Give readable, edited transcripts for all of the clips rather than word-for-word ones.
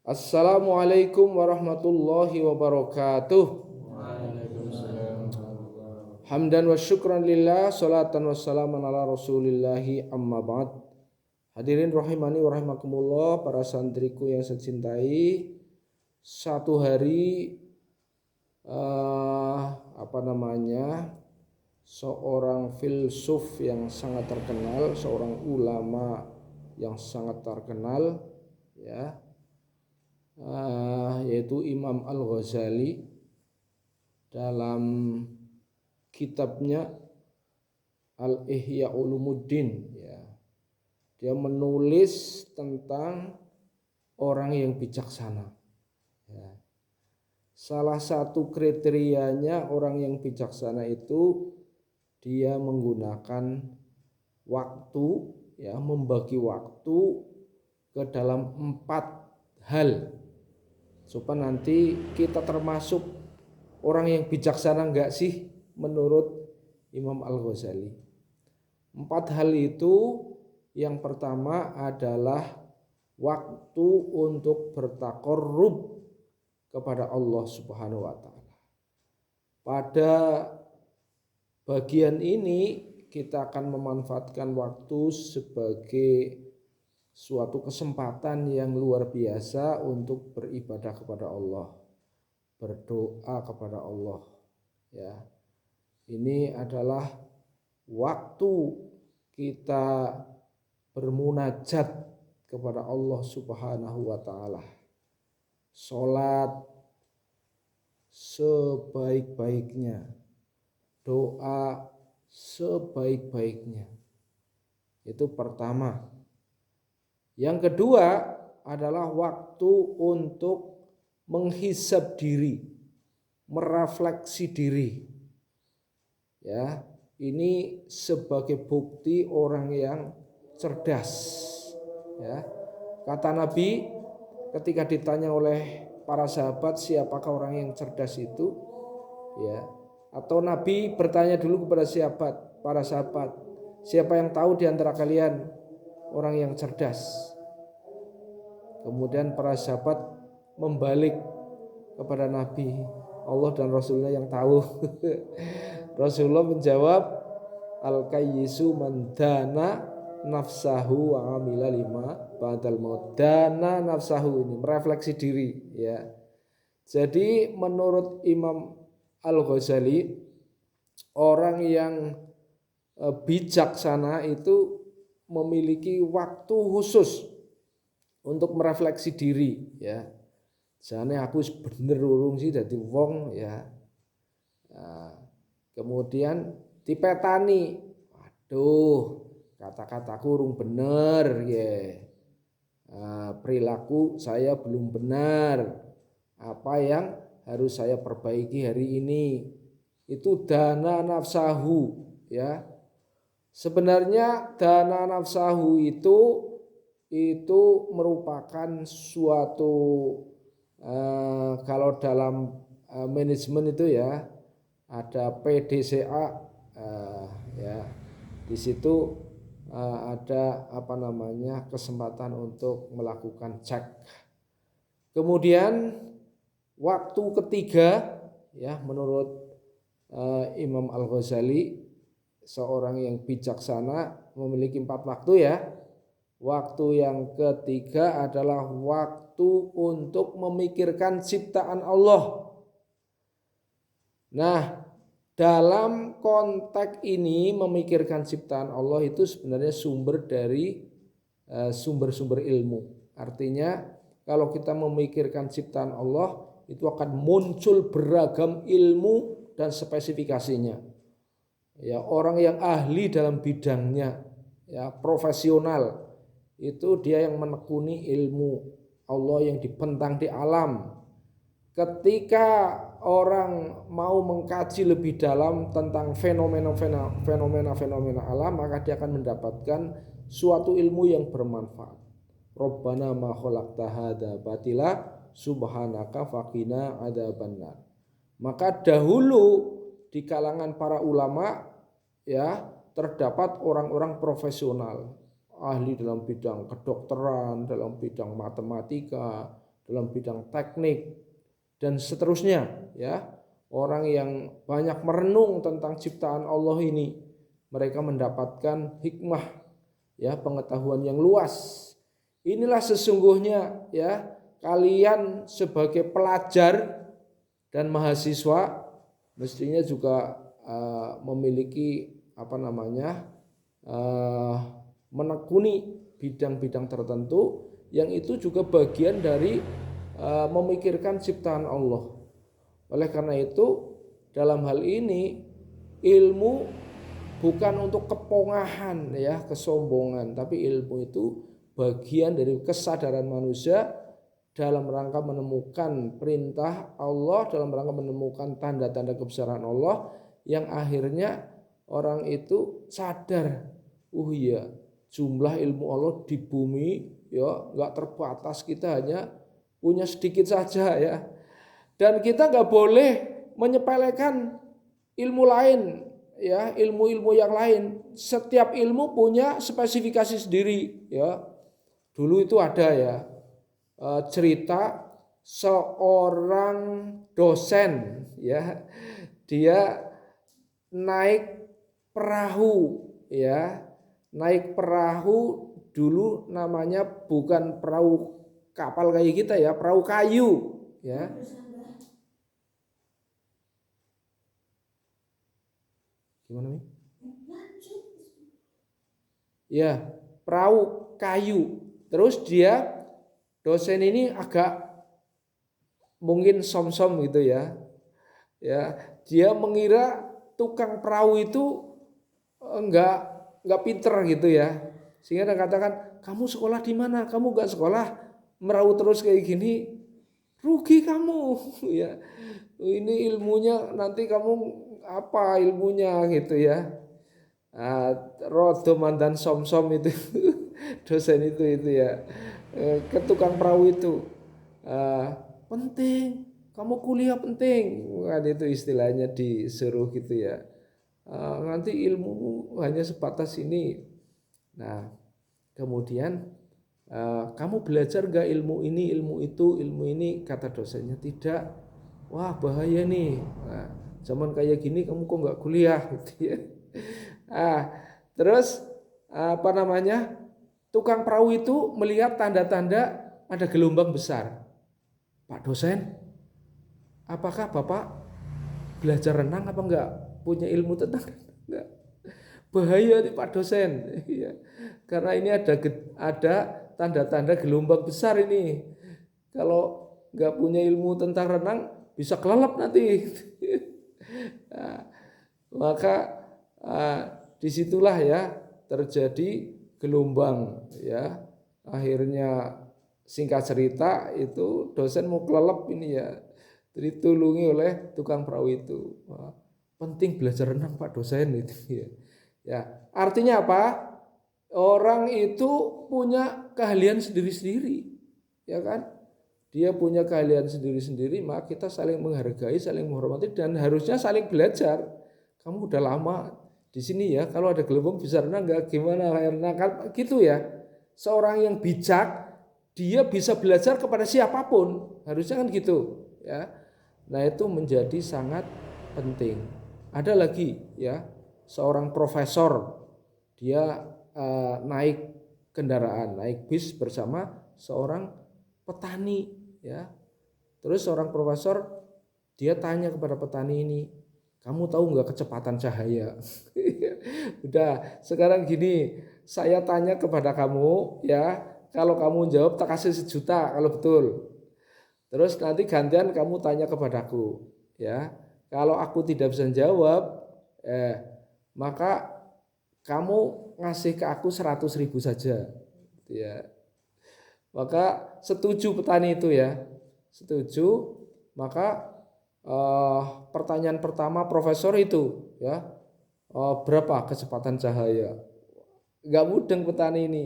Assalamualaikum warahmatullahi wabarakatuh. Waalaikumsalam. Hamdan wa syukran lillah, salatan wassalaman ala rasulillahi amma ba'd. Hadirin rahimani wa rahimakumullah, para santriku yang saya cintai. Satu hari seorang filsuf yang sangat terkenal, seorang ulama yang sangat terkenal, ya, yaitu Imam Al-Ghazali, dalam kitabnya Al-Ihya Ulumuddin, ya, dia menulis tentang orang yang bijaksana, ya. Salah satu kriterianya orang yang bijaksana itu dia menggunakan waktu, ya, membagi waktu ke dalam 4 hal. Supaya nanti kita termasuk orang yang bijaksana enggak sih menurut Imam Al-Ghazali. 4 hal itu, yang pertama adalah waktu untuk bertaqarrub kepada Allah Subhanahu wa taala. Pada bagian ini kita akan memanfaatkan waktu sebagai suatu kesempatan yang luar biasa untuk beribadah kepada Allah, berdoa kepada Allah, ya. Ini adalah waktu kita bermunajat kepada Allah Subhanahu wa taala. Salat sebaik-baiknya, doa sebaik-baiknya. Itu pertama. Yang kedua adalah waktu untuk menghisab diri, merefleksi diri. Ya, ini sebagai bukti orang yang cerdas. Ya. Kata Nabi ketika ditanya oleh para sahabat siapakah orang yang cerdas itu, ya, atau Nabi bertanya dulu kepada para sahabat, siapa yang tahu di antara kalian orang yang cerdas? Kemudian para sahabat membalik kepada Nabi, Allah dan Rasulnya yang tahu. Rasulullah menjawab, al-kayyisu man dana nafsahu wa amila lima ba'dal maut. Dana nafsahu ini merefleksi diri, ya. Jadi menurut Imam Al-Ghazali, orang yang bijaksana itu memiliki waktu khusus untuk merefleksi diri, ya. Jane aku bener urung sih dadi wong, ya. Nah, kemudian dipetani, waduh, kata-kataku urung bener, ya. Perilaku saya belum benar. Apa yang harus saya perbaiki hari ini? Itu dana nafsahu, ya. Sebenarnya dana nafsahu itu merupakan suatu kalau dalam manajemen itu, ya, ada PDCA, ya. Di situ ada kesempatan untuk melakukan cek. Kemudian waktu ketiga, ya, menurut Imam Al-Ghazali, seorang yang bijaksana memiliki 4 waktu, ya. Waktu yang ketiga adalah waktu untuk memikirkan ciptaan Allah. Nah, dalam konteks ini memikirkan ciptaan Allah itu sebenarnya sumber dari sumber-sumber ilmu. Artinya kalau kita memikirkan ciptaan Allah itu akan muncul beragam ilmu dan spesifikasinya. Ya, orang yang ahli dalam bidangnya, ya, profesional, itu dia yang menekuni ilmu Allah yang dibentang di alam. Ketika orang mau mengkaji lebih dalam tentang fenomena alam, maka dia akan mendapatkan suatu ilmu yang bermanfaat. Rabbana ma khalaqta hadza batila subhanaka faqina adzabannar. Maka dahulu di kalangan para ulama, ya, terdapat orang-orang profesional, ahli dalam bidang kedokteran, dalam bidang matematika, dalam bidang teknik dan seterusnya, ya. Orang yang banyak merenung tentang ciptaan Allah ini, mereka mendapatkan hikmah, ya, pengetahuan yang luas. Inilah sesungguhnya, ya, kalian sebagai pelajar dan mahasiswa mestinya juga memiliki menekuni bidang-bidang tertentu yang itu juga bagian dari memikirkan ciptaan Allah. Oleh karena itu, dalam hal ini ilmu bukan untuk kepongahan, ya, kesombongan, tapi ilmu itu bagian dari kesadaran manusia dalam rangka menemukan perintah Allah, dalam rangka menemukan tanda-tanda kebesaran Allah, yang akhirnya orang itu sadar, iya, jumlah ilmu Allah di bumi, ya, nggak terbatas, kita hanya punya sedikit saja, ya. Dan kita nggak boleh menyepelekan ilmu lain, ya, ilmu-ilmu yang lain. Setiap ilmu punya spesifikasi sendiri, ya. Dulu itu ada, ya, cerita seorang dosen, ya, dia naik perahu, ya, naik perahu dulu namanya bukan perahu kapal kayak kita, ya, perahu kayu, ya. Gimana nih? Ya, perahu kayu. Terus dia dosen ini agak mungkin som-som gitu, ya. Ya, dia mengira tukang perahu itu enggak pinter gitu, ya. Sehingga dia katakan, "Kamu sekolah di mana? Kamu enggak sekolah, merahu terus kayak gini, rugi kamu." Ya. Ini ilmunya nanti kamu apa ilmunya gitu, ya. Rodo mandan som-som itu dosen itu, ya, ke tukang perahu itu, penting, kamu kuliah penting, kan itu istilahnya disuruh gitu, ya. Nanti ilmu hanya sebatas ini. Nah, kemudian kamu belajar gak ilmu ini, ilmu itu, ilmu ini? Kata dosennya, tidak. Wah, bahaya nih. Nah, zaman kayak gini kamu kok gak kuliah gitu, ya. Terus tukang perahu itu melihat tanda-tanda ada gelombang besar. "Pak dosen, apakah Bapak belajar renang apa enggak? Punya ilmu tentang renang enggak?" Bahaya nih Pak dosen. Karena ini ada tanda-tanda gelombang besar ini. Kalau enggak punya ilmu tentang renang bisa kelelep nanti. Maka disitulah, ya, terjadi gelombang, ya. Akhirnya singkat cerita itu dosen mau kelelep ini, ya, ditulungi oleh tukang perahu itu. Wah, penting belajar renang Pak dosen itu, ya. Ya, artinya apa? Orang itu punya keahlian sendiri-sendiri, ya kan? Dia punya keahlian sendiri-sendiri, maka kita saling menghargai, saling menghormati, dan harusnya saling belajar. Kamu udah lama di sini, ya, kalau ada gelombang bisa renang nggak, gimana renang kan gitu, ya. Seorang yang bijak dia bisa belajar kepada siapapun, harusnya kan gitu, ya. Nah, itu menjadi sangat penting. Ada lagi, ya, seorang profesor, dia naik kendaraan, naik bis bersama seorang petani, ya. Terus seorang profesor dia tanya kepada petani ini, "Kamu tahu nggak kecepatan cahaya?" Udah, sekarang gini, saya tanya kepada kamu, ya, kalau kamu jawab tak kasih 1 juta kalau betul. Terus nanti gantian kamu tanya kepadaku, ya. Kalau aku tidak bisa jawab, maka kamu ngasih ke aku 100.000 saja, ya. Maka setuju petani itu, ya, setuju. Maka pertanyaan pertama profesor itu, ya, berapa kecepatan cahaya? Gak mudeng petani ini.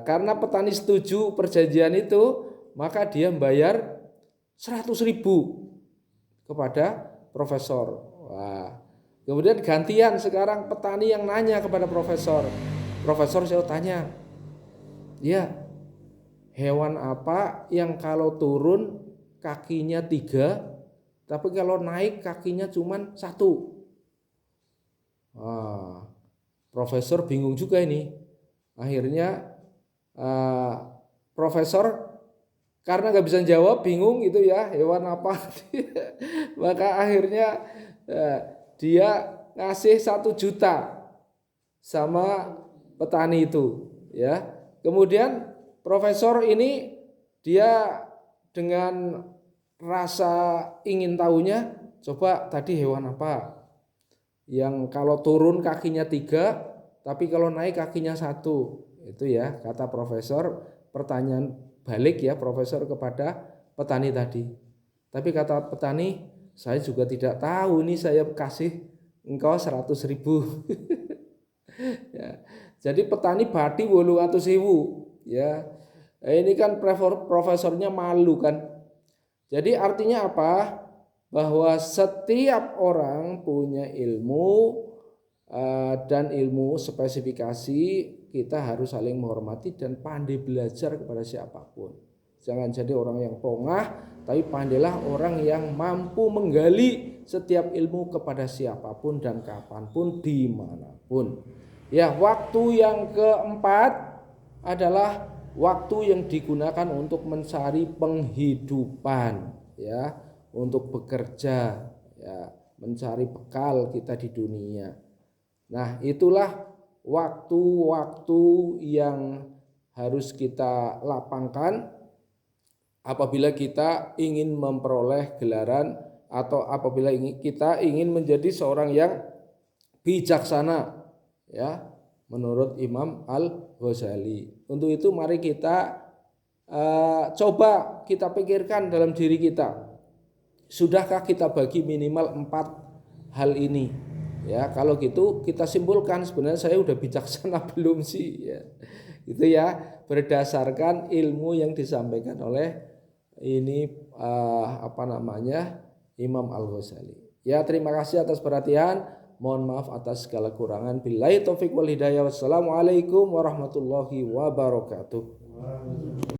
Karena petani setuju perjanjian itu, maka dia membayar 100.000 kepada profesor. Wah, kemudian gantian sekarang petani yang nanya kepada profesor. Profesor saya tanya, "Ya, hewan apa yang kalau turun kakinya 3, tapi kalau naik kakinya cuma 1. Profesor bingung juga ini. Akhirnya profesor karena nggak bisa jawab, bingung gitu ya, hewan apa. Maka akhirnya dia ngasih 1 juta sama petani itu, ya. Kemudian profesor ini dia dengan rasa ingin tahunya, coba tadi hewan apa yang kalau turun kakinya 3, tapi kalau naik kakinya 1. Itu ya, kata profesor. Pertanyaan balik ya profesor kepada petani tadi. Tapi kata petani, saya juga tidak tahu, ini saya kasih engkau 100.000. Ya. Jadi petani bati 800.000 ya. Ini kan profesornya malu kan. Jadi artinya apa? Bahwa setiap orang punya ilmu dan ilmu spesifikasi, kita harus saling menghormati dan pandai belajar kepada siapapun. Jangan jadi orang yang pongah, tapi pandailah orang yang mampu menggali setiap ilmu kepada siapapun dan kapanpun, dimanapun. Ya, waktu yang keempat adalah waktu yang digunakan untuk mencari penghidupan, ya, untuk bekerja, ya, mencari bekal kita di dunia. Nah, itulah waktu-waktu yang harus kita lapangkan apabila kita ingin memperoleh gelaran atau apabila kita ingin menjadi seorang yang bijaksana, ya, menurut Imam Al-Ghazali. Untuk itu mari kita coba kita pikirkan dalam diri kita, sudahkah kita bagi minimal 4 hal ini? Ya, kalau gitu kita simpulkan sebenarnya saya udah bijaksana belum sih, ya. Itu ya, berdasarkan ilmu yang disampaikan oleh ini Imam Al-Ghazali. Ya, terima kasih atas perhatian. Mohon maaf atas segala kurangan. Billahi taufik wal hidayah. Wassalamualaikum warahmatullahi wabarakatuh.